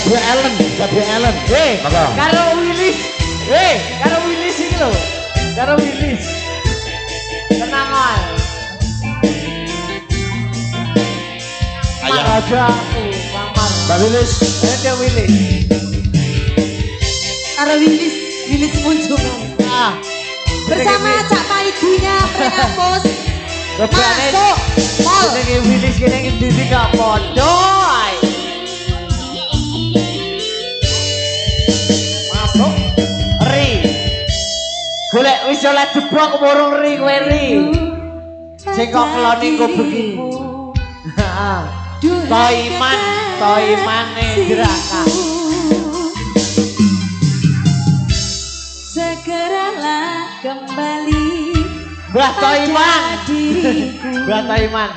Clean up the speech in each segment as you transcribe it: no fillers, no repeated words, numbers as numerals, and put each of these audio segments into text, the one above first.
Gabe Ellen. Karo Willis. Karo Willis iki lho. Karo Willis. Tenang ae. Rajaku, Mamar. Mbak Willis. Ada Willis. Karo Willis Munjungan. Bersama Cak Paidinya Prengampus. Masuk. Pol. Ini Willis kene ngendi gak podo. Masuk. Ri. Golek wis oleh jeblok murung ri kowe ri. Sing kok kelone kok begitu. Heeh. Toimane Jeraka. Segeralah kembali. Mbah Toiman. Mbah Toiman.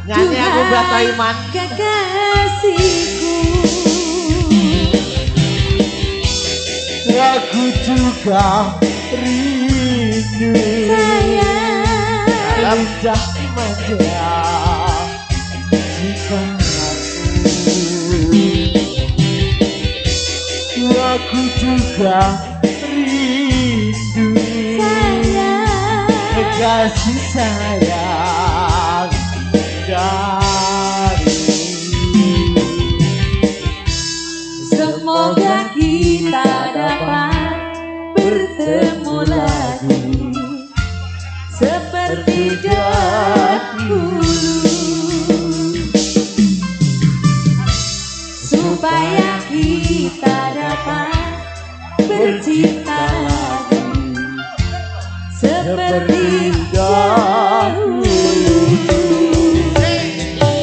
Nyanyi aku Mbah Toiman. Kekasihku. Aku juga rindu. Sayang. Indah manja. Aku juga rindu Sayang. kasih sayang dari Semoga kita dapat bertemu lagi seperti dahulu, supaya kita dapat bercinta lagi seperti dahulu.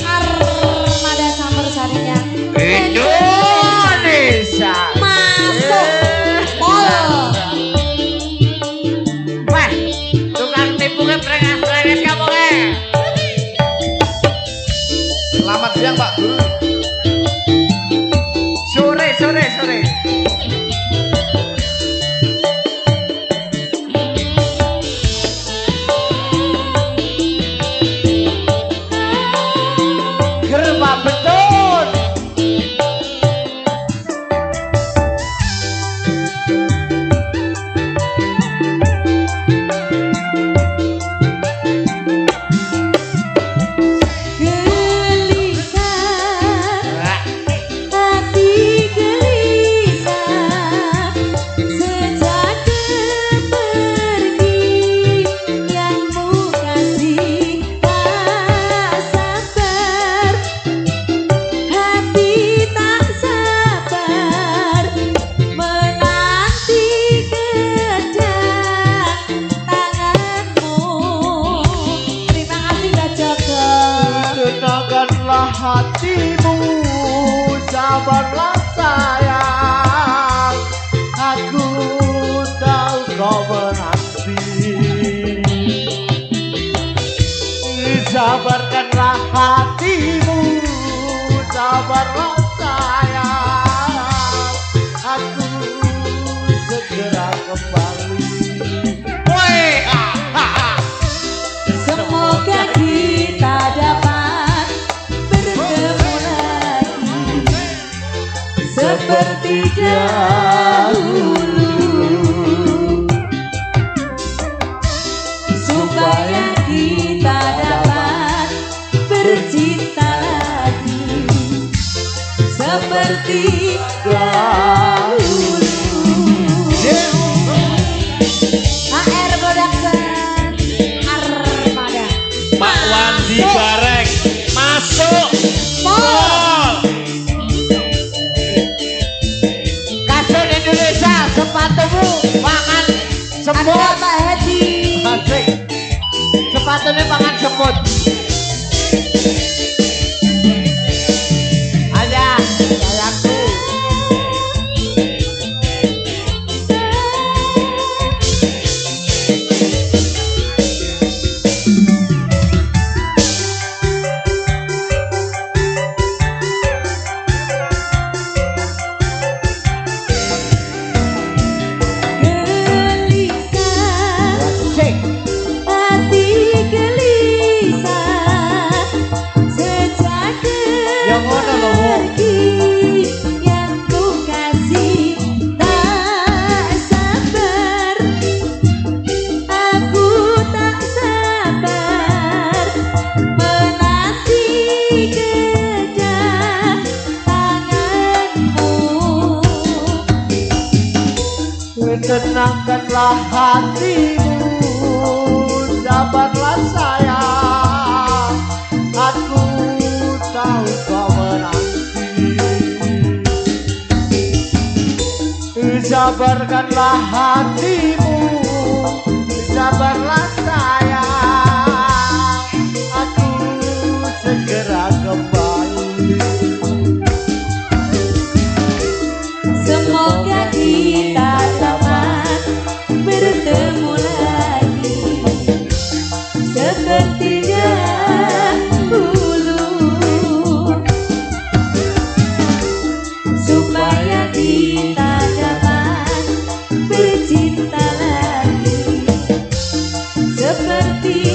Armada Sambersarinya Indonesia. masuk pol. Wah, tukang tipu prengas-prengas kamu Selamat siang Pak Guru. Sore. Gerba betul. Gelisah hati, gelisah sejak pergi yang mu kasih. Tak sabar hati, tak sabar menanti kedatanganmu. Terima kasih Mbak Joko. Tenangkanlah hatimu, sabarlah sayang. Aku tahu kau menanti. Sabarkanlah hatimu, sabarlah sayang. Aku segera kembali. Semoga kita dapat bertemu lagi seperti dahulu, supaya kita dapat bercinta lagi seperti dahulu. HR Production Armada. Pak Wandi Bareng masuk. Pol. Kasut Indonesia, sepatumu pangan Ada semut. Pak Hedi. Asik. Sepatunya pangan semut. Ada sayangku. Gelisah Asik. hati, gelisah sabarkanlah hatimu, sabarlah sayang, aku tahu kau menanti. Sabarkanlah hatimu, sabarlah sayang, aku segera kembali. Semoga kita dapat bertemu lagi seperti dahulu, supaya kita dapat bercinta lagi seperti